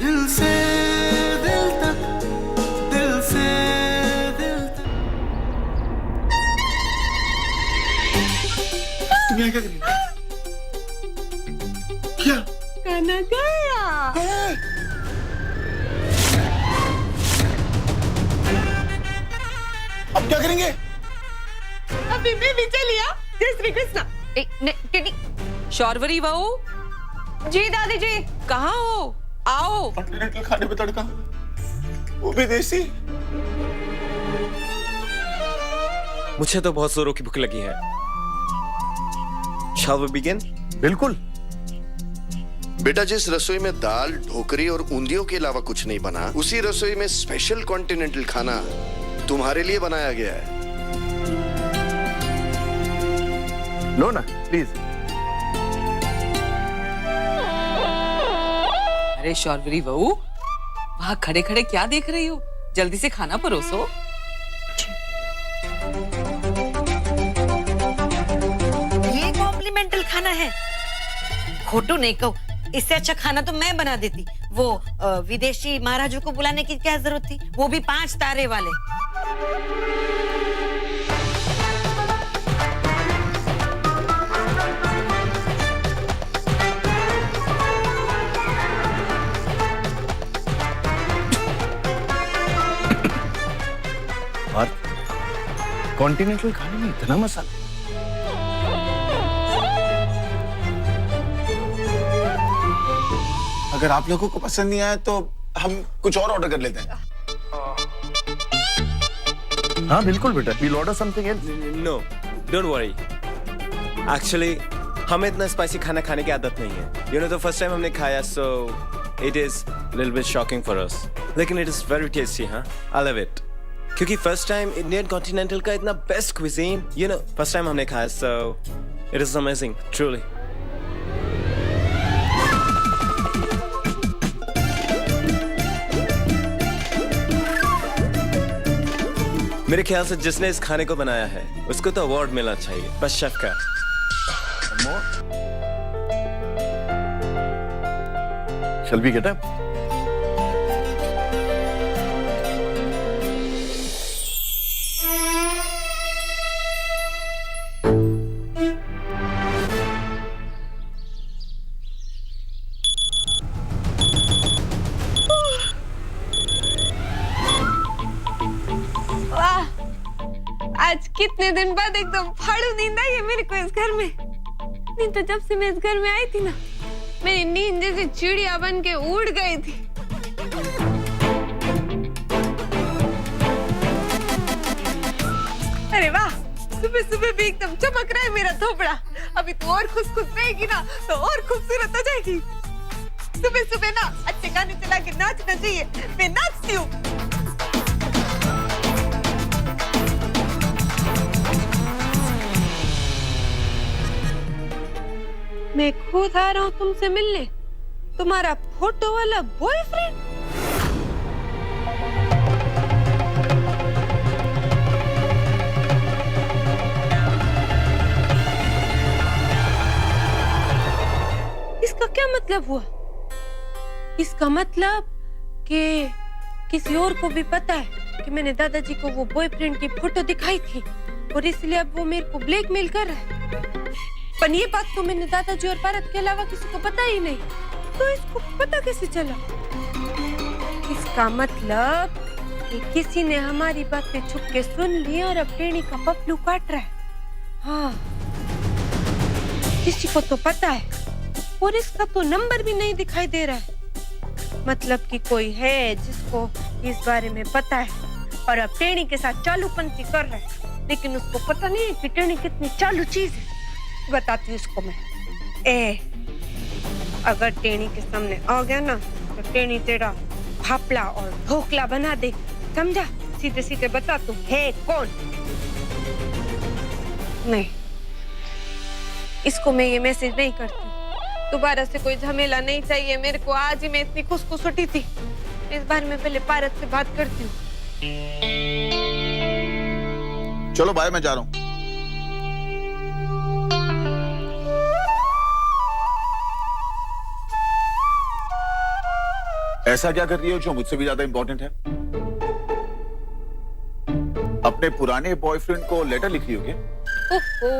दिल से दिल तक, दिल से दिल तक। तुम यहाँ क्या कर रही हो? क्या? गाना गाया। अब क्या करेंगे? अभी मैं भी चलिया। जय श्री कृष्ण। शौरवरी बहू। जी दादी जी। कहाँ हो? आओ। कॉन्टिनेंटल खाने पे तड़का, वो भी देसी। मुझे तो बहुत जोरों की भूख लगी है। Shall we begin? बिल्कुल। बेटा, जिस रसोई में दाल, ढोकरी और ऊंधियों के अलावा कुछ नहीं बना, उसी रसोई में स्पेशल कॉन्टिनेंटल खाना तुम्हारे लिए बनाया गया है। लो ना प्लीज। अरे शौरवरी बहू, वहाँ खड़े खड़े क्या देख रही हो? जल्दी से खाना परोसो। ये कॉम्प्लीमेंटल खाना है। खोटू नहीं कहूँ, इससे अच्छा खाना तो मैं बना देती। वो विदेशी महाराजों को बुलाने की क्या जरूरत थी, वो भी 5 तारे वाले। और कॉन्टिनेंटल खाने में इतना मसाला। अगर आप लोगों को पसंद नहीं आया तो हम कुछ और ऑर्डर कर लेते हैं। हाँ बिल्कुल बेटा, we'll order something else. No, don't worry. Actually, हमें इतना स्पाइसी खाना खाने की आदत नहीं है। You know, the first time हमने खाया, so it is a little bit shocking for us. लेकिन it is very tasty, हाँ? I love it. क्योंकि first time Indian continental का इतना best cuisine, you know, first time हमने खाया, so it is amazing, truly. मेरे ख्याल से जिसने इस खाने को बनाया है उसको तो अवार्ड मिलना चाहिए, बस शेफ का। Shall we get up? वाह, आज कितने दिन बाद एकदम फाड़ू नींद आई है मेरे को इस घर में। नहीं तो जब से मैं इस घर में आई थी ना, मेरी नींद जैसे चिड़िया बन के उड़ गई थी। अरे वाह, सुबह सुबह भी एकदम चमक रहा है मेरा थोपड़ा। अभी तो और खुश खुश रहेगी ना तो और खूबसूरत हो जाएगी। सुबह सुबह ना अच्छे गाने चला के नाचना चाहिए। मैं नाचती हूँ। मैं खुद आ रहा हूँ तुमसे मिलने। तुम्हारा फोटो वाला बॉयफ्रेंड। इसका क्या मतलब हुआ? इसका मतलब कि किसी और को भी पता है कि मैंने दादाजी को वो बॉयफ्रेंड की फोटो दिखाई थी और इसलिए अब वो मेरे को ब्लैकमेल कर रहा है। पर ये बात तो मैंने दादाजी और पारत के अलावा किसी को पता ही नहीं। तो इसको पता कैसे चला? इसका मतलब कि किसी ने हमारी बातें छुप के सुन ली और अब टेढ़ी का पपलू काट रहा है। हाँ, किसी को तो पता है और इसका तो नंबर भी नहीं दिखाई दे रहा है। मतलब कि कोई है जिसको इस बारे में पता है और अब टेढ़ी के साथ चालूपंती कर रहा है, लेकिन उसको पता नहीं है कि टेढ़ी कितनी चालू चीज है। बताती हूँ उसको मैं। अगर टेढ़ी के सामने आ गया ना तो टेढ़ी तेरा फाफड़ा और ढोकला बना दे, समझा? सीधे सीधे बता तू है कौन? नहीं, इसको मैं ये मैसेज नहीं करती। दोबारा से कोई झमेला नहीं चाहिए मेरे को। आज ही मैं इतनी खुश उठी थी। इस बार मैं पहले पारत से बात करती हूँ। चलो बाय, मैं जा रहा हूँ। ऐसा क्या कर रही हो जो मुझसे भी ज्यादा इंपॉर्टेंट है? अपने पुराने बॉयफ्रेंड को लेटर लिख रही हो क्या? ओहो,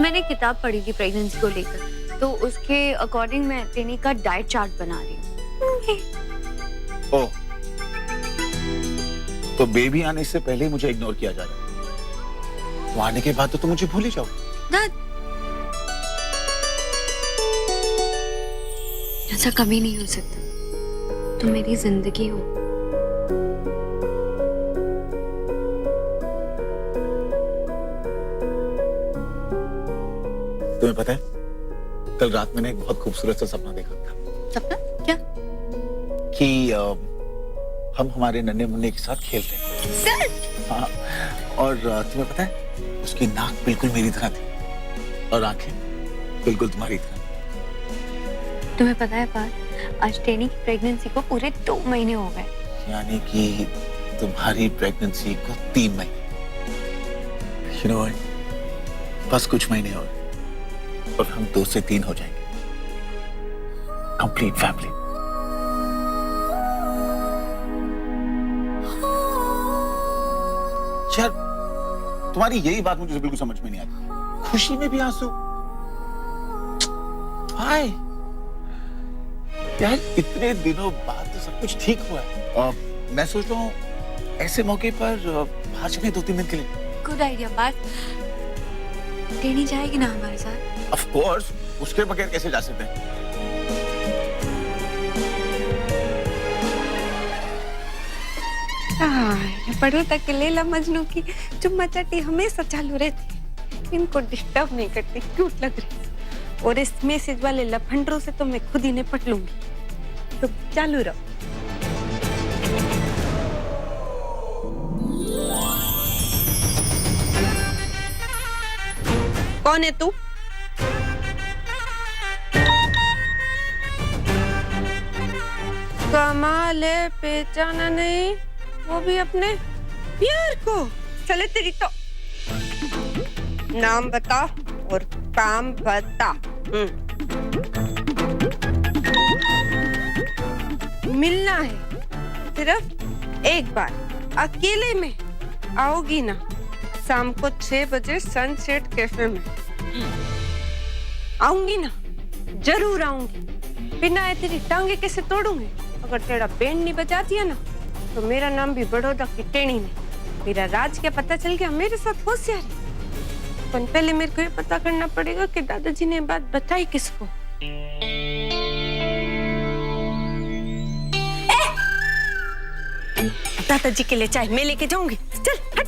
मैंने किताब पढ़ी थी प्रेगनेंसी को लेकर, तो उसके अकॉर्डिंग मैं टेनी का डाइट चार्ट बना रही हूँ। ओह, तो बेबी आने से पहले ही मुझे इग्नोर किया जा रहा है। वो आने के बाद तो तुम मुझे भूल ही जाओ। ऐसा कभी नहीं हो सकता, तुम मेरी जिंदगी हो। तुम्हें पता है, कल रात मैंने एक बहुत खूबसूरत सा सपना देखा था सपना? क्या? कि हम हमारे नन्हे मुन्ने के साथ खेलते हैं। हाँ, और तुम्हें पता है, उसकी नाक बिल्कुल मेरी तरह थी और आंखें बिल्कुल तुम्हारी तरह। तुम्हें पता है बात, आज टेनी की प्रेगनेंसी को पूरे 2 महीने हो गए। यानी कि तुम्हारी प्रेगनेंसी को 3 महीने। You know what? बस कुछ महीने और हम 2 से 3 हो जाएंगे। Complete family. यार, तुम्हारी यही बात मुझे बिल्कुल समझ में नहीं आती। खुशी में भी आंसू। हाय यार, इतने दिनों बाद तो सब कुछ ठीक हुआ है। मैं सोच रहा हूँ ऐसे मौके पर बाहर चले 2-3 दिन के लिए। गुड आइडिया बात। टेनी जाएगी ना हमारे साथ? ऑफ कोर्स, उसके बगैर कैसे जा सकते हैं? ये पढ़ो तक के लैला मजनू की चुम्मा चाटी हमेशा चालू रहती, इनको डिस्टर्ब नहीं करती, क्यूट लग रही। और इस मैसेज वाले लफंडरों से तो मैं खुद ही निपट लूंगी, तो चालू रहो। कौन है तू? कमाल है, पहचाना नहीं, वो भी अपने प्यार को। चले तेरी तो नाम बता और काम बता। मिलना है सिर्फ एक बार, अकेले में आओगी ना? शाम को 6 बजे सनसेट कैफे में आऊंगी ना? जरूर आऊंगी, बिना आए तेरी टांगे कैसे तोड़ूंगी? अगर तेरा बैंड नहीं बजाती है ना, तो मेरा नाम भी बड़ौदा की टेनी नहीं। मेरा राज क्या पता चल गया, मेरे साथ होशियारी। पर पहले मेरे को ये पता करना पड़ेगा कि दादाजी ने बात बताई किसको। दादाजी के लिए चाय मैं लेके जाऊंगी, चल हट।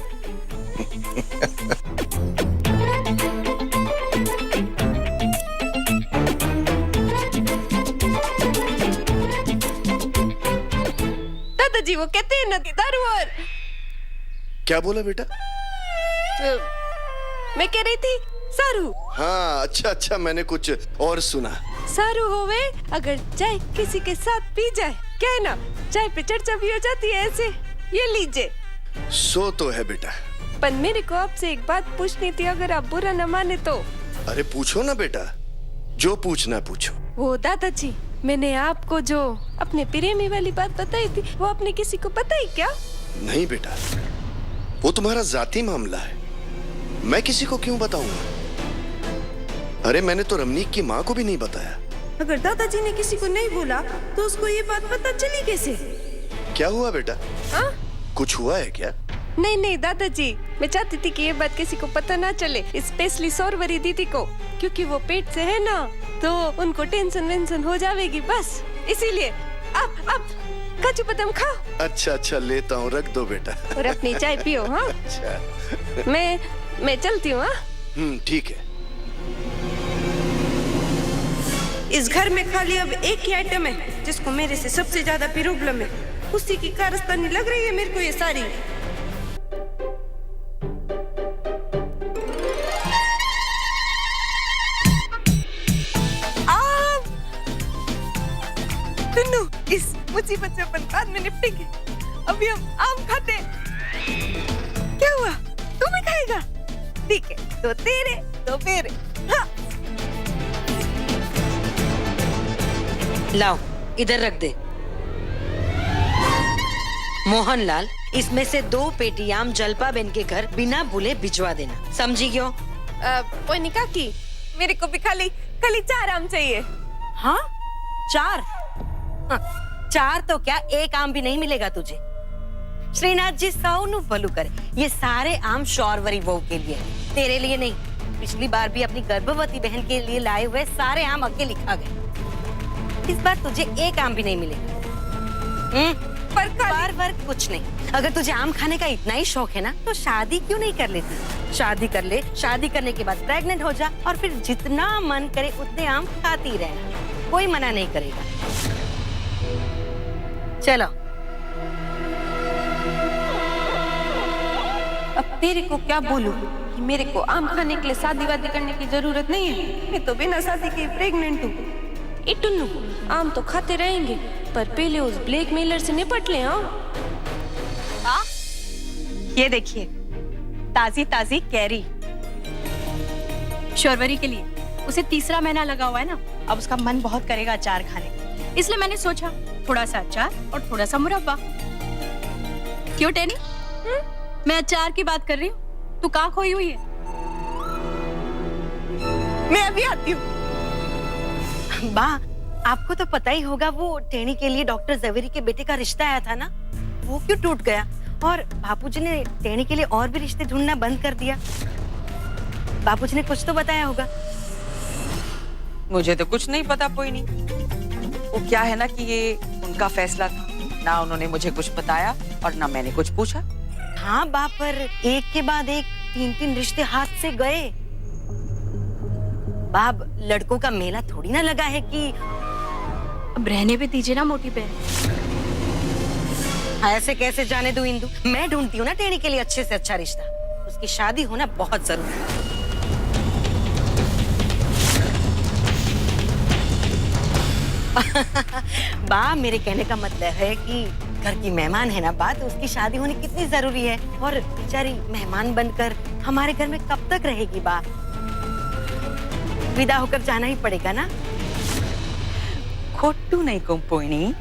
दादाजी वो कहते हैं नदी दारू और क्या बोला बेटा? मैं कह रही थी सारू। हाँ, अच्छा, मैंने कुछ और सुना। सारू होवे अगर चाय किसी के साथ पी जाए, क्या है ना, चाय पे चर्चा भी हो जाती है। ऐसे ये लीजिए। सो तो है बेटा, पर मेरे को आपसे एक बात पूछनी थी, अगर आप बुरा न माने तो। अरे पूछो ना बेटा, जो पूछना पूछो। वो दादाजी, मैंने आपको जो अपने प्रेमी वाली बात बताई थी, वो आपने किसी को बताई क्या? नहीं बेटा, वो तुम्हारा जाती मामला है, मैं किसी को क्यों बताऊंगा? अरे मैंने तो रमनीक की माँ को भी नहीं बताया। अगर दादाजी ने किसी को नहीं बोला तो उसको ये बात पता चली कैसे? क्या हुआ बेटा? हाँ? कुछ हुआ है क्या? नहीं दादाजी, मैं चाहती थी कि ये बात किसी को पता ना चले, स्पेशली सौरवरी दीदी को, क्योंकि वो पेट से है ना, तो उनको टेंशन वेंशन हो जाएगी, बस इसीलिए। अब काजू बादाम खाओ। अच्छा, लेता हूँ, रख दो बेटा। और अपनी चाय पियो। हाँ अच्छा। मैं चलती हूँ। हाँ, ठीक है। इस घर में खाली अब एक ही आइटम है जिसको मेरे से सबसे ज्यादा प्रॉब्लम है, उसी की कारस्तानी लग रही है मेरे को ये सारी। सुनो, इस मुसीबत से अपन बाद में निपटेंगे, अभी हम आम खाते हैं। क्या हुआ, तू भी खाएगा? ठीक है, तो तेरे तो मेरे। हाँ। लाओ, इधर रख दे। मोहनलाल, इसमें से 2 पेटी आम जलपा बेन के घर बिना भूले भिजवा देना, समझी क्यों? पोनी काकी, मेरे को भी खाली 4 आम चाहिए। हाँ 4? हाँ, 4 तो क्या, 1 आम भी नहीं मिलेगा तुझे। श्रीनाथ जी सौनु भलू करे, ये सारे आम शौरवरी बहू के लिए, तेरे लिए नहीं। पिछली बार भी अपनी गर्भवती बहन के लिए लाए हुए सारे आम अकेले खा गए। इस बार तुझे 1 आम भी नहीं मिलेगा। पर कुछ नहीं। अगर तुझे आम खाने का इतना ही शौक है ना, तो शादी क्यों नहीं कर लेती? शादी कर ले, शादी करने के बाद प्रेग्नेंट हो जा और फिर जितना मन करे उतने आम खाती रहे, कोई मना नहीं करेगा। चलो। अब तेरे को क्या बोलूं कि मेरे को आम खाने के लिए शादी वादी करने की जरूरत नहीं है। मैं तो बिना शादी के प्रेग्नेंट हूँ। इटुन्नू, आम तो खाते रहेंगे, पर पहले उस ब्लैकमेलर से निपट ले। हाँ, ये देखिए, ताजी ताजी कैरी शौरवरी के लिए। उसे 3रा महीना लगा हुआ है ना, अब उसका मन बहुत करेगा अचार खाने का, इसलिए मैंने सोचा थोड़ा सा अचार और थोड़ा सा मुरब्बा। क्यों टेनी? मैं अचार की बात कर रही हूँ, तू कहाँ खोई हुई है? मैं अभी आती हूँ। बा, आपको तो पता ही होगा, वो टेनी के लिए डॉक्टर जवेरी के बेटे का रिश्ता आया था ना, वो क्यों टूट गया? और बापूजी ने टेनी के लिए और भी रिश्ते ढूंढना बंद कर दिया। बापूजी ने कुछ तो बताया होगा। मुझे तो कुछ नहीं पता, कोई नहीं। वो क्या है ना कि ये उनका फैसला था, ना उन्होंने मुझे कुछ बताया और ना मैंने कुछ पूछा। हाँ बा, पर एक के बाद एक 3 रिश्ते हाथ से गए। बाब, लड़कों का मेला थोड़ी ना लगा है कि अब रहने भी दीजिए ना मोटी बहन। ऐसे कैसे जाने दूं इंदु? मैं ढूंढती हूँ ना टेनी के लिए अच्छे से अच्छा रिश्ता। उसकी शादी होना बहुत जरूरी है। बा, मेरे कहने का मतलब है कि घर की मेहमान है ना बा, तो उसकी शादी होनी कितनी जरूरी है। और बेचारी मेहमान बनकर हमारे घर में कब तक रहेगी बा? विदा होकर जाना ही पड़ेगा ना। खोटू नहीं कुंपोइनी,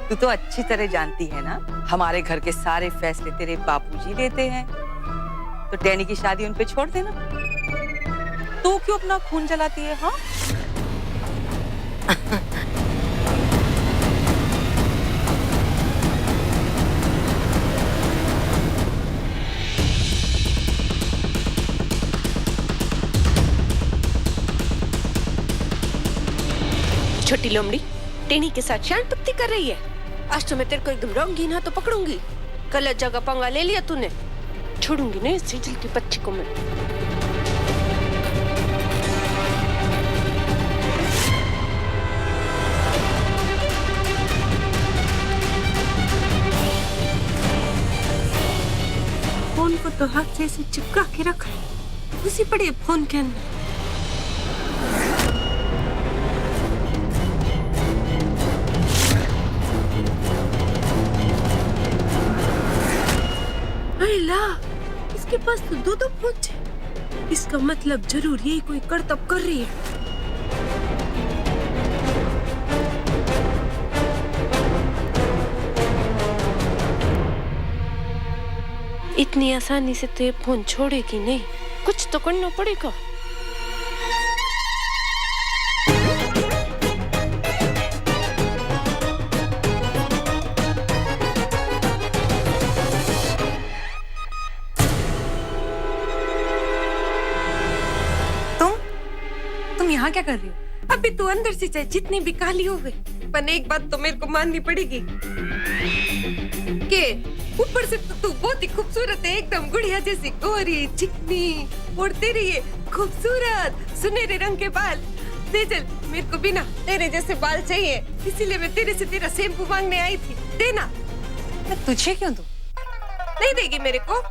तू तो अच्छी तरह जानती है ना, हमारे घर के सारे फैसले तेरे बापूजी लेते हैं, तो टेनी की शादी उन पे छोड़ देना। तू क्यों अपना खून जलाती है? हाँ, छोटी लोमड़ी टेनी के साथ शान तुक्ति कर रही है। आज तो मैं तेरे को एकदम रंगी ना तो पकड़ूंगी। गलत जगह पंगा ले लिया तूने, छोड़ूंगी नहीं इस सीजल की बच्ची को मैं। फोन को तो हाथ से ऐसे चिपका के रखा है, उसी पड़े फोन के अंदर। ला, इसके पास तो 2 फोन है। इसका मतलब जरूर यही कोई करतब कर रही है। इतनी आसानी से तो ये फोन छोड़ेगी नहीं, कुछ तो करना पड़ेगा। यहाँ क्या कर रही हो? अभी तू अंदर से चाहे जितनी भी काली हो गई, पर एक बात तो मेरे को माननी पड़ेगी कि ऊपर से तो तू बहुत ही खूबसूरत है, एकदम गुड़िया जैसी गोरी चिकनी, और तेरे ये खूबसूरत सुनहरे रंग के बाल। सेजल, मेरे को भी ना तेरे जैसे बाल चाहिए, इसीलिए मैं तेरे से तेरा शैम्पू मांगने आई थी। देना। मैं तुझे क्यों दूं? नहीं देगी मेरे को?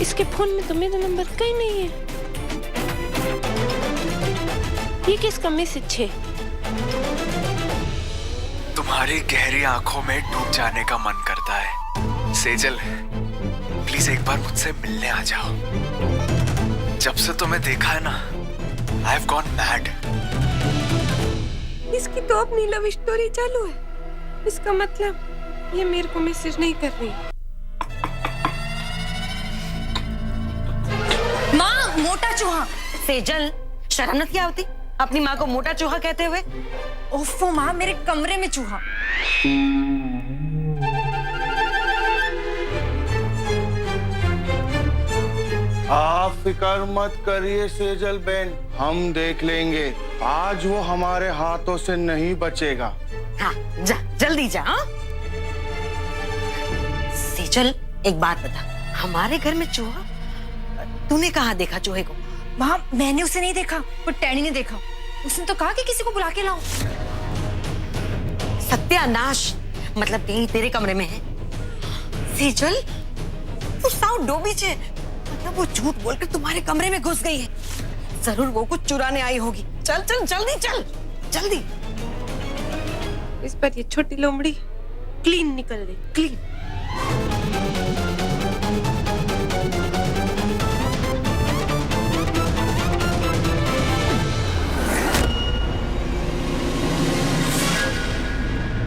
इसके फोन में तो मेरा नंबर कहीं नहीं है। ये किसका मैसेज है? तुम्हारी गहरी आंखों में डूब जाने का मन करता है। सेजल, प्लीज एक बार मुझसे मिलने आ जाओ। जब से तुम्हें देखा है ना, I have gone mad. इसकी तो अपनी लव स्टोरी चालू है। इसका मतलब ये मेरे को मैसेज नहीं कर रही। माँ, मोटा चूहा। सेजल, शर्म नहीं आती अपनी माँ को मोटा चूहा कहते हुए? ओफो माँ, मेरे कमरे में चूहा। आप फिक्र मत करिए सेजल बहन, हम देख लेंगे। आज वो हमारे हाथों से नहीं बचेगा। हाँ, जा जल्दी जा। हाँ? सेजल, एक बात बता, हमारे घर में चूहा? तूने कहाँ देखा चूहे को? माँ, मैंने उसे नहीं देखा, वो टैनी ने देखा। उसने तो कहा कि किसी को बुला के लाओ। सत्यानाश, मतलब टेनी तेरे कमरे में है? सेजल, तू साउ डोबी छे। मतलब वो झूठ बोलकर तुम्हारे कमरे में घुस गई है। जरूर वो कुछ चुराने आई होगी। चल चल जल्दी चल, जल्दी। इस पर ये छोटी लोमड़ी क्लीन निकल गई, क्लीन।